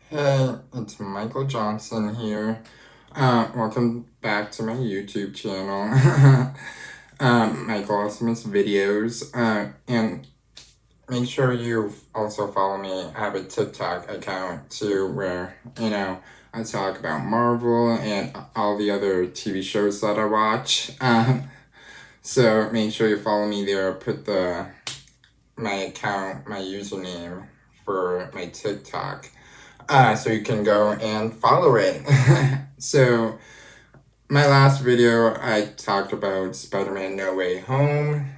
Hey, it's Michael Johnson here. Welcome back to my YouTube channel, Michael Awesomeness Videos. And make sure you also follow me. I have a TikTok account too, where I talk about Marvel and all the other TV shows that I watch. So make sure you follow me there. I'll put my account, my username for my TikTok. So you can go and follow it. So my last video, I talked about Spider-Man No Way Home,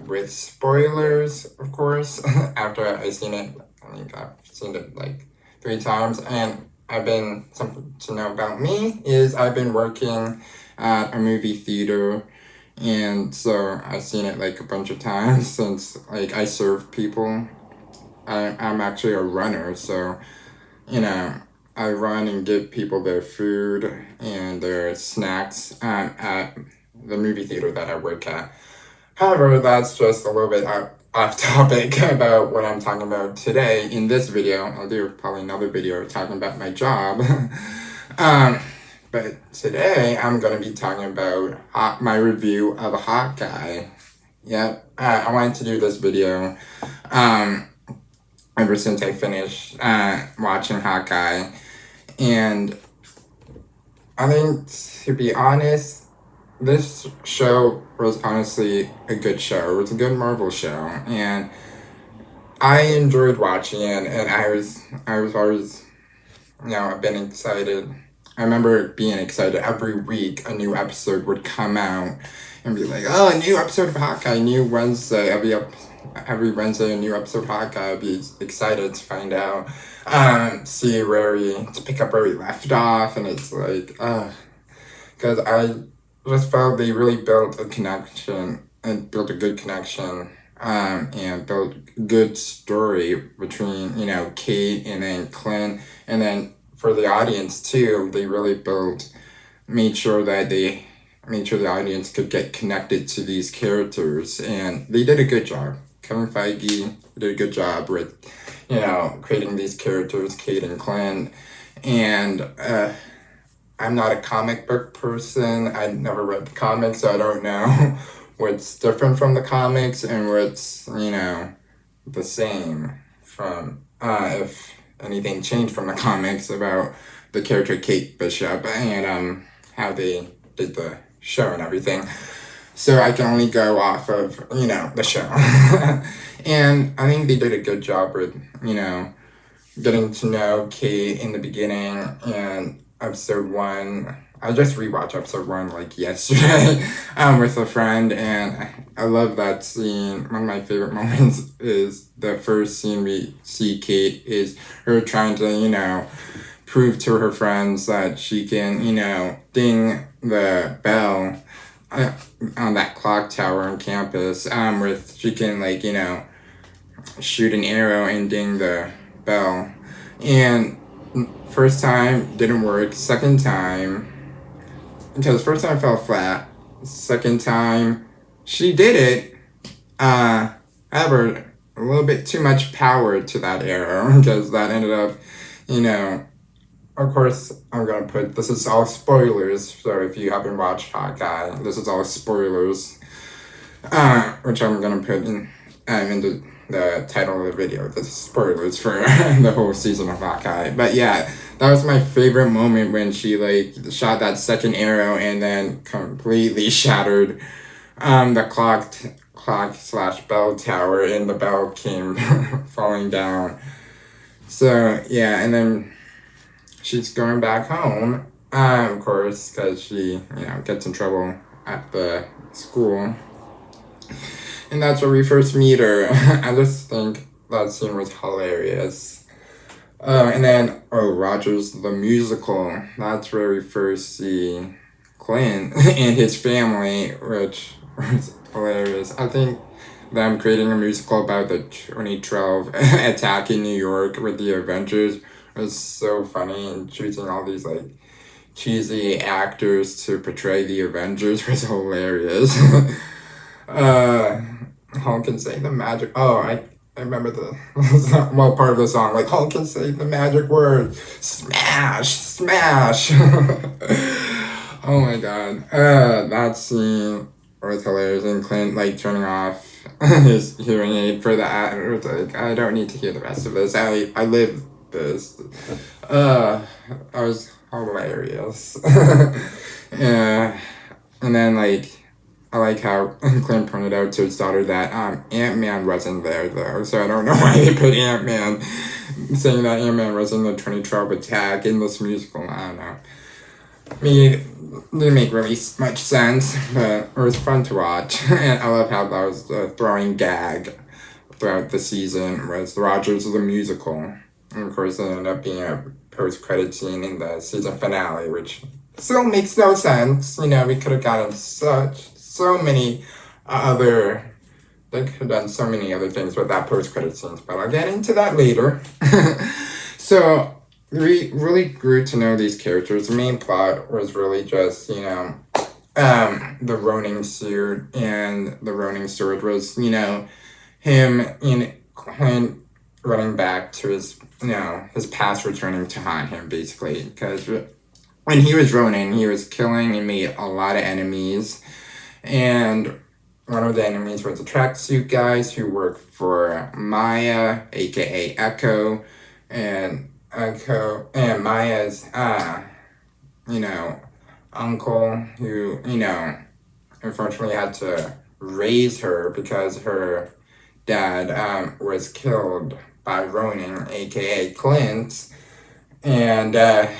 with spoilers, of course. After I seen it, I think I've seen it like 3 times, and something to know about me is I've been working at a movie theater, and so I've seen it like a bunch of times since like I serve people. I'm actually a runner, so you know, I run and give people their food and their snacks at the movie theater that I work at. However, that's just a little bit off topic about what I'm talking about today. In this video, I'll do probably another video talking about my job. um, but today I'm going to be talking about my review of Hawkeye. Yep, I wanted to do this video. Ever since I finished watching Hawkeye. And I think, to be honest, this show was honestly a good show. It was a good Marvel show. And I enjoyed watching it, and I was always, I've been excited. I remember being excited every week a new episode would come out and be like, oh, a new episode of Hawkeye, new Wednesday, every Wednesday a new episode of Hawkeye. I'd be excited to find out, to pick up where we left off, and it's like, because I just felt they really built a connection and built a good connection, and built a good story between, Kate and then Clint, and then for the audience too, they really made sure the audience could get connected to these characters, and they did a good job. Kevin Feige did a good job with, creating these characters, Kate and Clint, and I'm not a comic book person. I never read the comics, so I don't know what's different from the comics and what's, the same from, if anything changed from the comics about the character Kate Bishop and how they did the show and everything. So I can only go off of, the show. And I think they did a good job with, getting to know Kate in the beginning, and episode 1. I just rewatched episode 1 like yesterday with a friend, and I love that scene. One of my favorite moments is the first scene we see Kate is her trying to, prove to her friends that she can, ding the bell on that clock tower on campus, with she can shoot an arrow and ding the bell. And first time didn't work. Second time, because first time fell flat. Second time she did it. However, a little bit too much power to that arrow because that ended up, of course, this is all spoilers, so if you haven't watched Hawkeye, this is all spoilers, which I'm gonna put in the title of the video, the spoilers for the whole season of Hawkeye. But yeah, that was my favorite moment when she shot that second arrow and then completely shattered the clock/bell tower, and the bell came falling down. So yeah, and then she's going back home, of course, because she, gets in trouble at the school. And that's where we first meet her. I just think that scene was hilarious. And then, Rogers the Musical. That's where we first see Clint and his family, which was hilarious. I think them creating a musical about the 2012 attack in New York with the Avengers was so funny, and choosing all these cheesy actors to portray the Avengers was hilarious. Hulk can say the magic. Oh, I remember the well part of the song, like Hulk can say the magic word, smash, smash. Oh my god, that scene was hilarious, and Clint like turning off his hearing aid for that. It was like, I don't need to hear the rest of this. I live this. That was hilarious. Yeah, and then like I like how Clint pointed out to his daughter that Ant-Man wasn't there though, so I don't know why they put Ant-Man, saying that Ant-Man was in the 2012 attack in this musical. I don't know. I mean, it didn't make really much sense, but it was fun to watch. And I love how that was the throwing gag throughout the season was the Rogers of the musical. And of course, it ended up being a post-credit scene in the season finale, which still makes no sense. You know, we could have gotten so many other, they could have done so many other things with that post-credit scenes, but I'll get into that later. So, we really grew to know these characters. The main plot was really just, you know, the Ronin suit, and the Ronin sword was, you know, him in Clint running back to his, you know, his past returning to haunt him, basically, because when he was Ronin, he was killing and made a lot of enemies, and one of the enemies was the tracksuit guys who work for Maya, aka Echo, and Maya's, you know, uncle, who, you know, unfortunately had to raise her because her dad was killed by Ronin, aka Clint, and her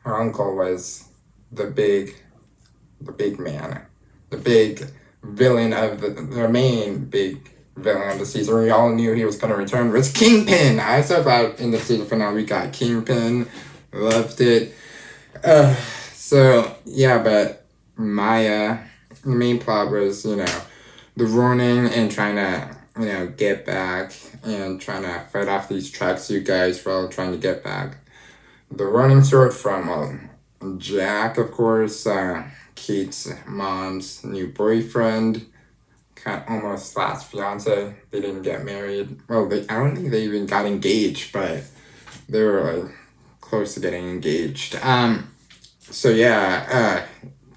uncle was the big man, the big villain of the main big villain of the season. We all knew he was going to return, was Kingpin. I saw that in the season finale. We got Kingpin, loved it. So yeah, but Maya, the main plot was, you know, the Ronin and trying to, you know, get back and trying to fight off these tracksuit guys while trying to get back the Ronin sword from Jack, of course, Kate's mom's new boyfriend, kind of almost last fiance. They didn't get married. Well, I don't think they even got engaged, but they were like close to getting engaged. So yeah,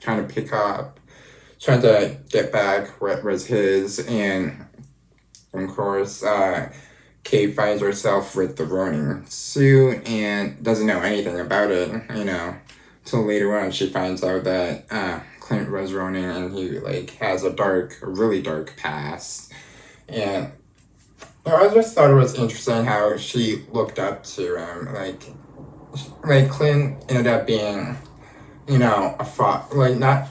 trying to get back what was his, and of course, Kate finds herself with the Ronin suit and doesn't know anything about it, you know, till later on she finds out that Clint was Ronin, and he like has a really dark past. And I just thought it was interesting how she looked up to him, like Clint ended up being, you know, not,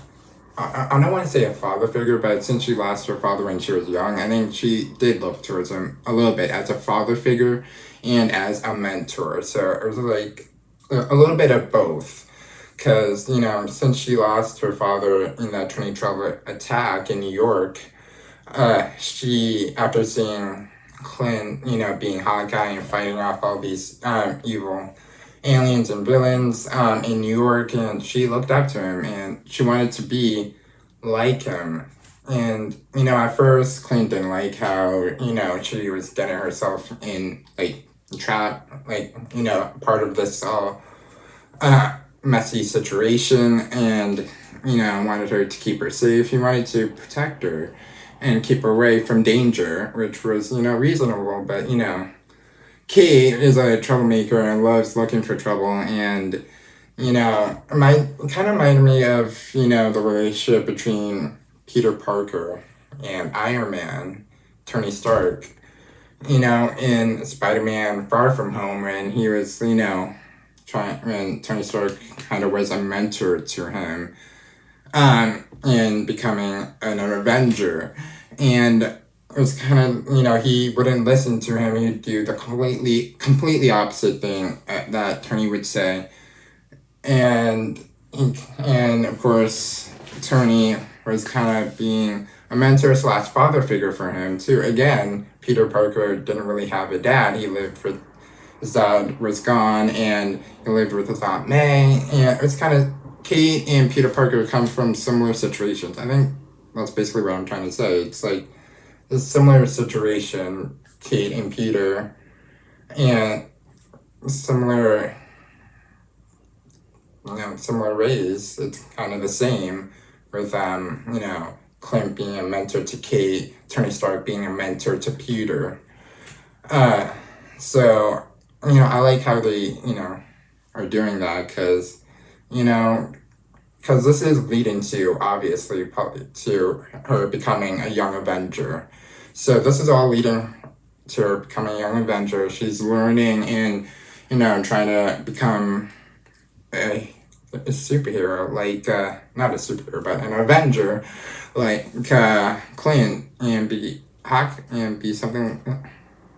I don't want to say a father figure, but since she lost her father when she was young, I think she did look towards him a little bit as a father figure and as a mentor. So it was like a little bit of both. Because, you know, since she lost her father in that 2012 attack in New York, she, after seeing Clint, you know, being Hawkeye and fighting off all these evil aliens and villains in New York, and she looked up to him and she wanted to be like him. And, you know, at first Clint didn't like how, you know, she was getting herself in like trap, like, you know, part of this all messy situation, and, you know, wanted her to keep her safe. He wanted to protect her and keep her away from danger, which was, you know, reasonable. But, you know, Kate is a troublemaker and loves looking for trouble, and, you know, kind of reminded me of, you know, the relationship between Peter Parker and Iron Man, Tony Stark, you know, in Spider-Man Far From Home, when he was, you know, when Tony Stark kind of was a mentor to him, in becoming an Avenger. And it was kind of, you know, he wouldn't listen to him. He'd do the completely opposite thing that Tony would say. And of course, Tony was kind of being a mentor / father figure for him too. Again, Peter Parker didn't really have a dad. His dad was gone, and he lived with his Aunt May, and it's kind of, Kate and Peter Parker come from similar situations. I think that's basically what I'm trying to say. It's like a similar situation, Kate and Peter, and similar, similar ways. It's kind of the same with, Clint being a mentor to Kate, Tony Stark being a mentor to Peter. Uh, so, I like how they, are doing that because, you know, because this is leading to, obviously, probably to her becoming a young Avenger. So this is all leading to her becoming a young Avenger. She's learning and, trying to become a superhero, like, not a superhero, but an Avenger, like, Clint, and be something,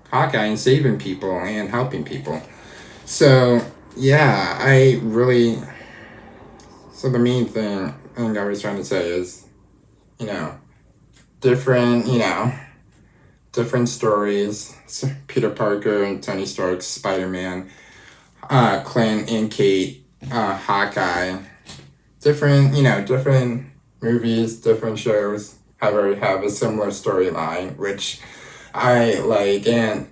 Hawkeye, and saving people and helping people. So, yeah, so the main thing I think I was trying to say is, you know, different, different stories. Peter Parker and Tony Stark, Spider-Man, Clint and Kate, Hawkeye. Different movies, different shows have a similar storyline, which I like, and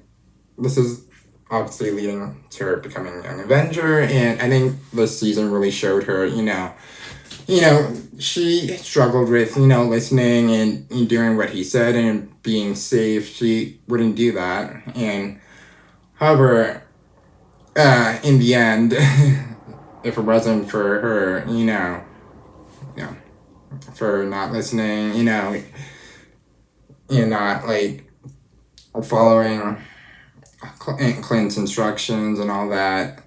this is obviously leading to her becoming an Avenger, and I think this season really showed her, she struggled with, listening and doing what he said and being safe. She wouldn't do that. And however, in the end, if it wasn't for her, for not listening, and not like following Clint's instructions and all that,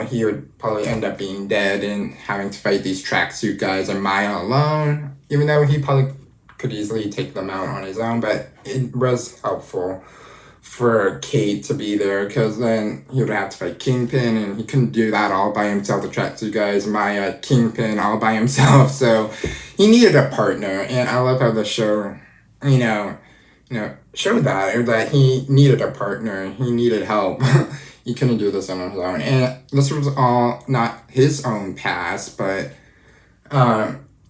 he would probably end up being dead and having to fight these tracksuit guys and Maya alone, even though he probably could easily take them out on his own. But it was helpful for Kate to be there, because then he would have to fight Kingpin, and he couldn't do that all by himself. The tracksuit guys, Maya, Kingpin, all by himself. So he needed a partner, and I love how the show, showed that he needed a partner. He needed help. He couldn't do this on his own. And this was all not his own past, but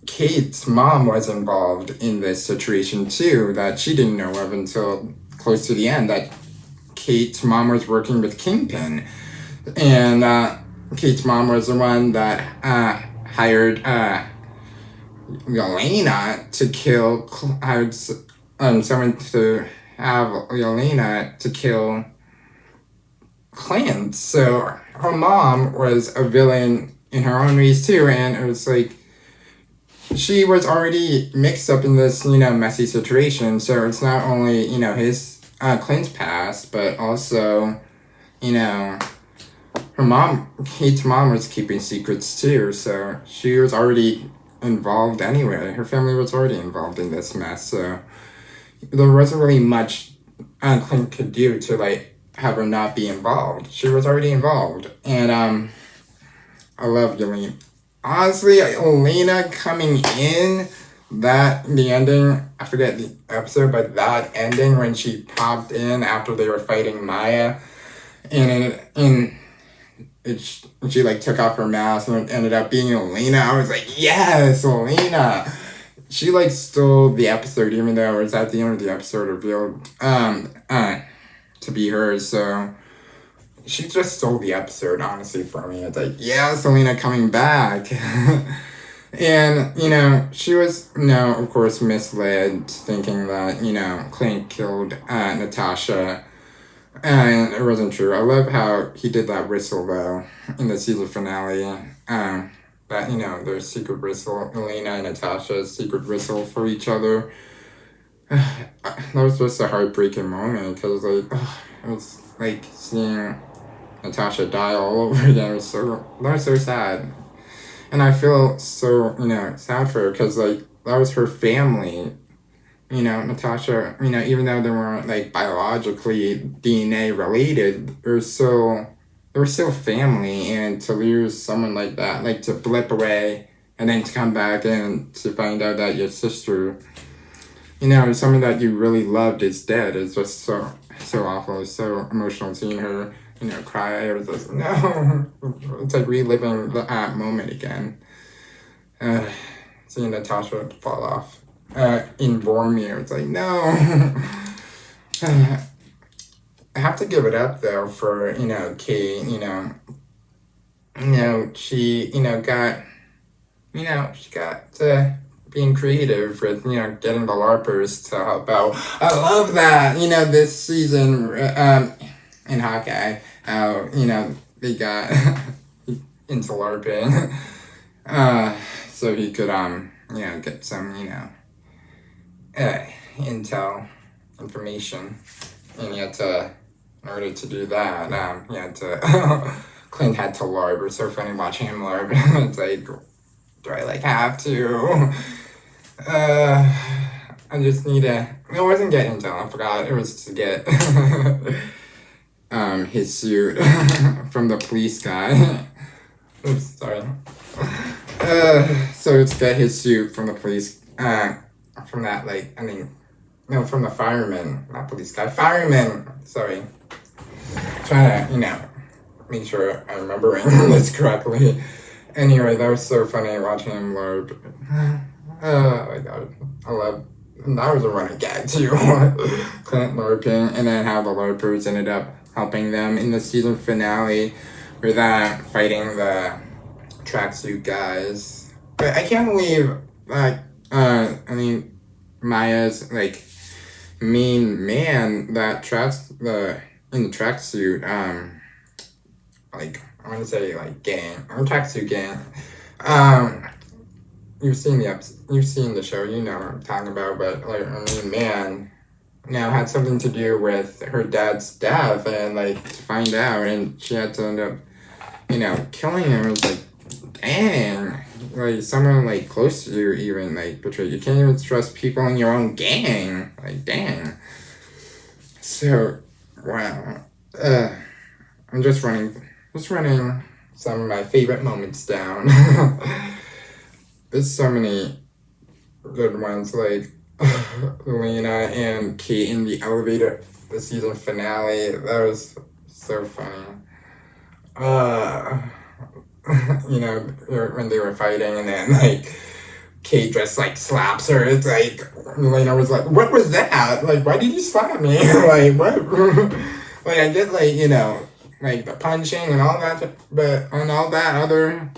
Kate's mom was involved in this situation too, that she didn't know of until close to the end, that Kate's mom was working with Kingpin. And Kate's mom was the one that hired Yelena to kill, hired someone to have Yelena to kill Clint. So her mom was a villain in her own ways too, and it was like she was already mixed up in this, messy situation. So it's not only, his Clint's past, but also, her mom, Kate's mom, was keeping secrets too. So she was already involved anyway. Her family was already involved in this mess. So there wasn't really much Clint could do to like have her not be involved. She was already involved, and I love Yelena. Honestly, Yelena coming in, the ending, I forget the episode, but that ending when she popped in after they were fighting Maya, and she like took off her mask and it ended up being Yelena. I was like, yes, Yelena. She like stole the episode, even though it was at the end of the episode revealed to be hers. So she just stole the episode, honestly, for me. It's like, yeah, Selena coming back. And, she was, of course, misled, thinking that, Clint killed Natasha. And it wasn't true. I love how he did that whistle, though, in the season finale. That, their secret whistle, Elena and Natasha's secret whistle for each other. That was just a heartbreaking moment, because, like, it was like seeing Natasha die all over again. That was so sad. And I feel so, sad for her, because, like, that was her family. Natasha, even though they weren't, like, biologically DNA related, they were still family, and to lose someone like that, like, to blip away, and then to come back and to find out that your sister, someone that you really loved is dead, is just so awful. It's so emotional seeing her, cry. It was just, no. It's like reliving that moment again. Seeing Natasha fall off in Vormir. It's like, no. I have to give it up though for, Kate, she, she got being creative with, getting the LARPers to help out. I love that, this season, in Hawkeye, how, they got into LARPing, so he could, get some, intel information. And he had to, in order to do that, he had to, Clint had to LARP. It's so funny watching him LARP. It's like, do I have to? I just need to. It wasn't get intel. I forgot. It was to get his suit from the police guy. Oops, sorry. So to get his suit from the police. From that no, from the fireman, not police guy, fireman. Sorry. Trying to make sure I'm remembering this correctly. Anyway, that was so funny watching him LARP. Oh my god, I love. That was a running gag too. Clint LARPing, and then how the LARPers ended up helping them in the season finale, with that fighting the tracksuit guys. But I can't believe Maya's mean man that in the tracksuit I want to say gang or tracksuit gang. You've seen the show, you know what I'm talking about, but man now had something to do with her dad's death, and to find out, and she had to end up, killing him. It was dang, someone close to you even betrayed. You can't even trust people in your own gang. Dang. So wow. I'm just running some of my favorite moments down. There's so many good ones, Lena and Kate in the elevator, the season finale. That was so funny. When they were fighting, and then Kate just slaps her. It's Lena was like, "What was that? Why did you slap me?" What? I get the punching and all that, but on all that other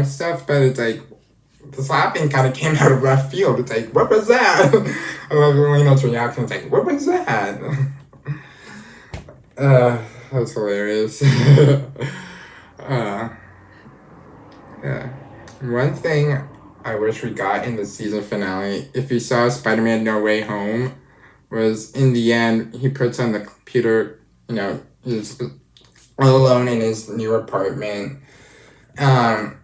stuff, but it's the slapping kind of came out of left field. It's what was that? I love Lena's reaction. It's what was that? That's hilarious. Yeah. One thing I wish we got in the season finale, if you saw Spider-Man No Way Home, was in the end, he puts on the computer, he's all alone in his new apartment, and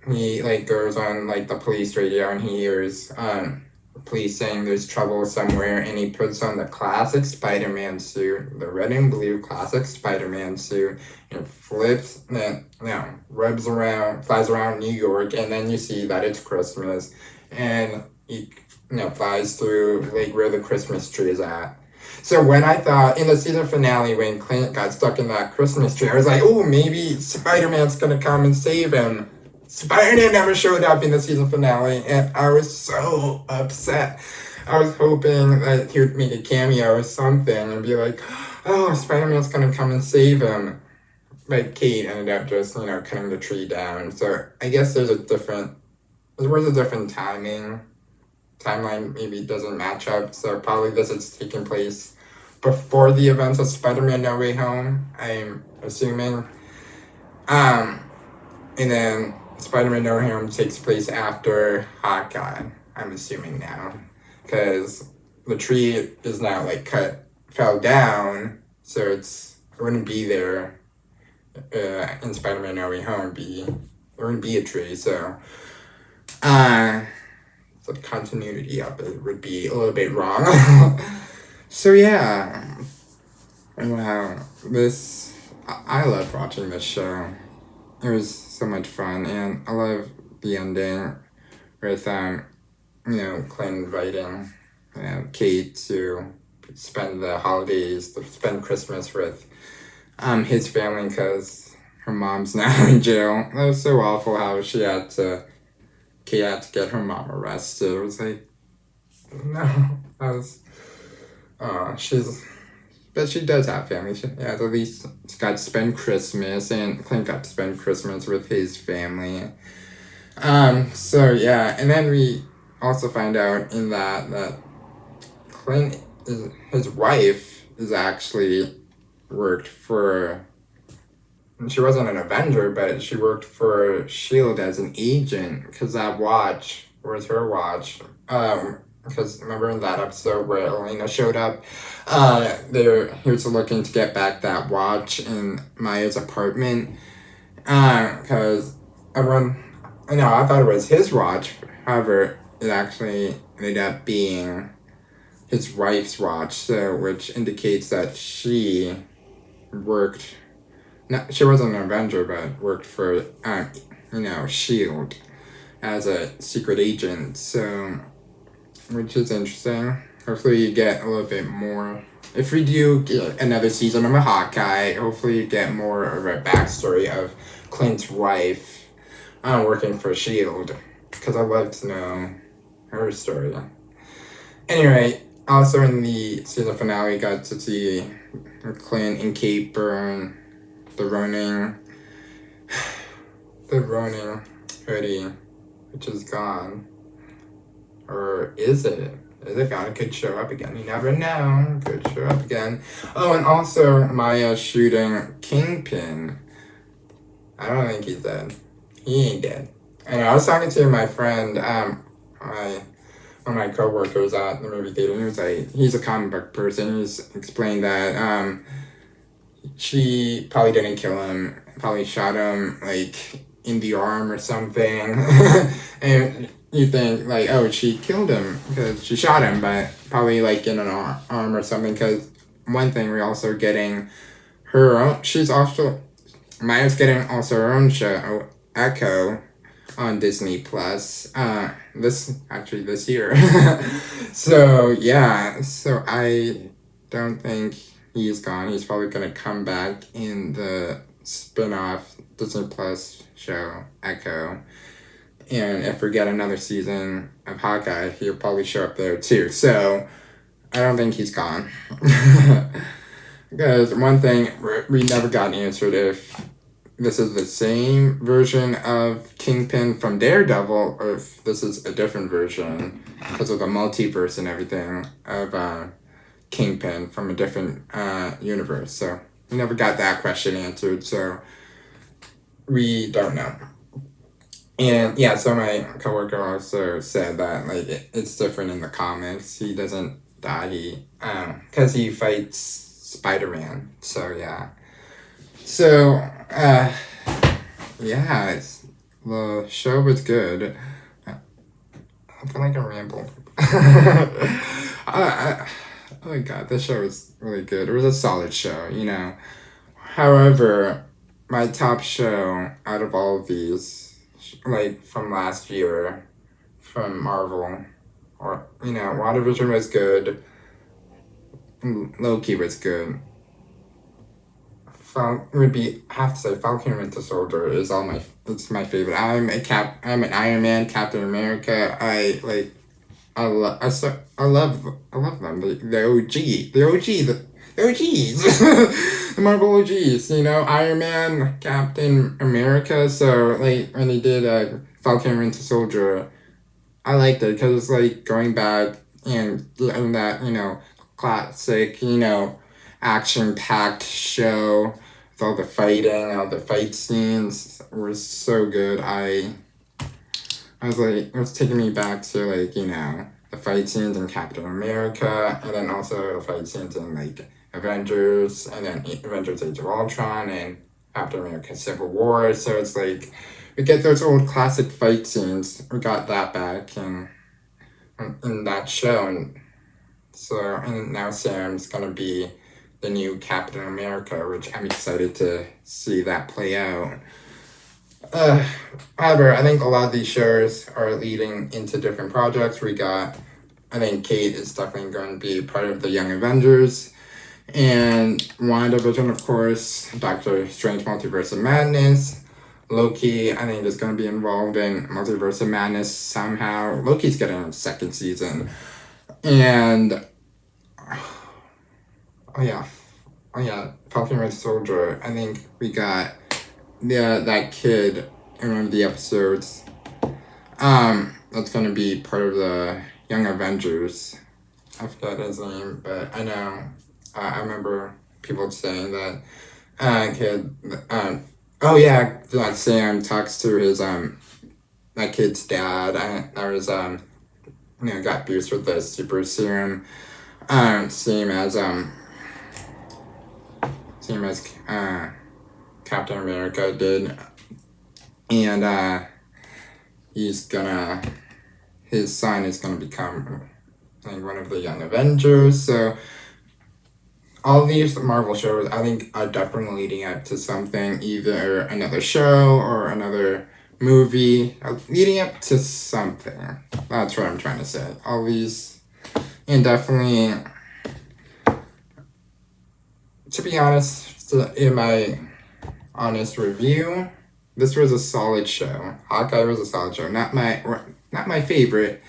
he goes on the police radio, and he hears police saying there's trouble somewhere, and he puts on the classic Spider-Man suit, the red and blue classic Spider-Man suit, and flies around New York, and then you see that it's Christmas, and he flies through where the Christmas tree is at. So when I thought in the season finale when Clint got stuck in that Christmas tree, I was oh, maybe Spider-Man's gonna come and save him. Spider-Man never showed up in the season finale, and I was so upset. I was hoping that he would make a cameo or something and be oh, Spider-Man's gonna come and save him. But Kate ended up just, cutting the tree down. So I guess there was a different timeline maybe doesn't match up. So probably this is taking place before the events of Spider-Man No Way Home, I'm assuming. And then Spider-Man No Way Home takes place after Hawkeye, I'm assuming now. Because the tree is now fell down, so it wouldn't be there in Spider-Man No Way Home. There wouldn't be a tree, so the continuity of it would be a little bit wrong. So yeah, wow, I love watching this show. It was so much fun, and I love the ending with Clint inviting Kate to spend the holidays, to spend Christmas with his family, because her mom's now in jail. That was so awful how she had to Kate had to get her mom arrested. It was like, no, that was, but she does have family. She has at least got to spend Christmas, and Clint got to spend Christmas with his family. So yeah, and then we also find out in that Clint his wife is actually worked for. She wasn't an Avenger, but she worked for Shield as an agent because that watch was her watch. Because remember in that episode where Elena showed up, he was looking to get back that watch in Maya's apartment. Because everyone, I thought it was his watch. However, it actually ended up being his wife's watch, so which indicates that she worked. No, she wasn't an Avenger, but worked for Shield as a secret agent. So, which is interesting. Hopefully, you get a little bit more. If we do get another season of a Hawkeye, hopefully you get more of a backstory of Clint's wife working for Shield, because I'd love to know her story. Anyway, also in the season finale, we got to see Clint and Kate burn the Ronin hoodie, which is gone. Or is it? Is it gone? It could show up again. You never know. It could show up again. Oh, and also Maya shooting Kingpin. I don't think he's dead. He ain't dead. And I was talking to my friend, one of my coworkers at the movie theater, and he was like, he's a comic book person. He's explained that she probably didn't kill him, probably shot him like in the arm or something. And you think like, oh, she killed him because she shot him, but probably like in an arm or something. Because one thing, we're also getting her own. Maya's getting also her own show, Echo, on Disney Plus. This year. So yeah, so I don't think he's gone. He's probably gonna come back in the spin-off Disney Plus show Echo. And if we get another season of Hawkeye, he'll probably show up there too. So I don't think he's gone. Because one thing we never got answered, if this is the same version of Kingpin from Daredevil, or if this is a different version because of the multiverse and everything of Kingpin from a different universe. So we never got that question answered, so we don't know. And yeah, so my coworker also said that like it's different in the comics. He doesn't die, because he fights Spider-Man. So yeah. So yeah, the show was good. I feel like I rambled. Oh my god, this show was really good. It was a solid show, However, my top show out of all of these, like from last year, from Marvel, or WandaVision was good. Loki was good. I have to say Falcon and Winter Soldier is it's my favorite. I'm an Iron Man, Captain America. I love them. The OGs, the Marvel OGs. Iron Man, Captain America. So like when they did Falcon and Winter Soldier, I liked it because it's like going back and getting that classic action-packed show with all the fighting, all the fight scenes were so good. I was like, it was taking me back to like, the fight scenes in Captain America, and then also the fight scenes in like Avengers, and then Avengers Age of Ultron, and Captain America Civil War. So it's like, we get those old classic fight scenes. We got that back in that show, and now Sam's gonna be the new Captain America, which I'm excited to see that play out. However, I think a lot of these shows are leading into different projects. I think Kate is definitely going to be part of the Young Avengers, and WandaVision, of course, Doctor Strange Multiverse of Madness. Loki, I think, is going to be involved in Multiverse of Madness somehow. Loki's getting a second season. And, oh yeah, Falcon Red Soldier. I think we got that kid in one of the episodes. That's going to be part of the Young Avengers. I forgot his name, but I know, I remember people saying that kid, oh yeah, that Sam talks to his, that kid's dad. That was, got boosted with the super serum, same as, Captain America did. And, his son is gonna become, I think, one of the Young Avengers, so all these Marvel shows, I think, are definitely leading up to something, either another show or another movie, leading up to something. That's what I'm trying to say. All these, and definitely, to be honest, in my honest review, this was a solid show. Hawkeye was a solid show. Not my favorite.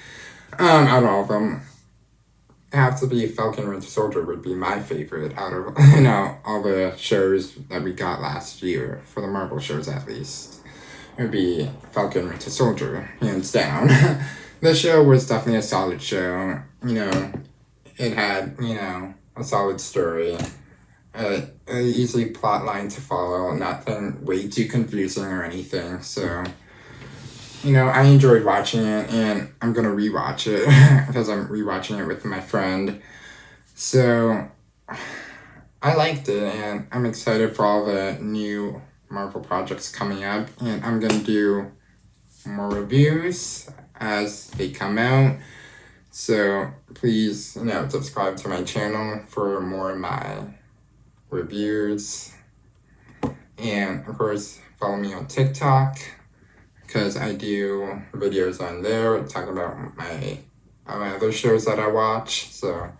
Out of all of them, have to be Falcon Winter Soldier would be my favorite out of all the shows that we got last year, for the Marvel shows at least. It would be Falcon Winter Soldier, hands down. The show was definitely a solid show. It had, a solid story. An easy plot line to follow, nothing way too confusing or anything, so I enjoyed watching it, and I'm gonna rewatch it because I'm rewatching it with my friend. So I liked it, and I'm excited for all the new Marvel projects coming up, and I'm gonna do more reviews as they come out. So please, subscribe to my channel for more of my reviews, and of course follow me on TikTok, because I do videos on there talking about my other shows that I watch, so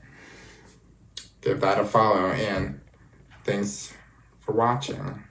give that a follow, and thanks for watching.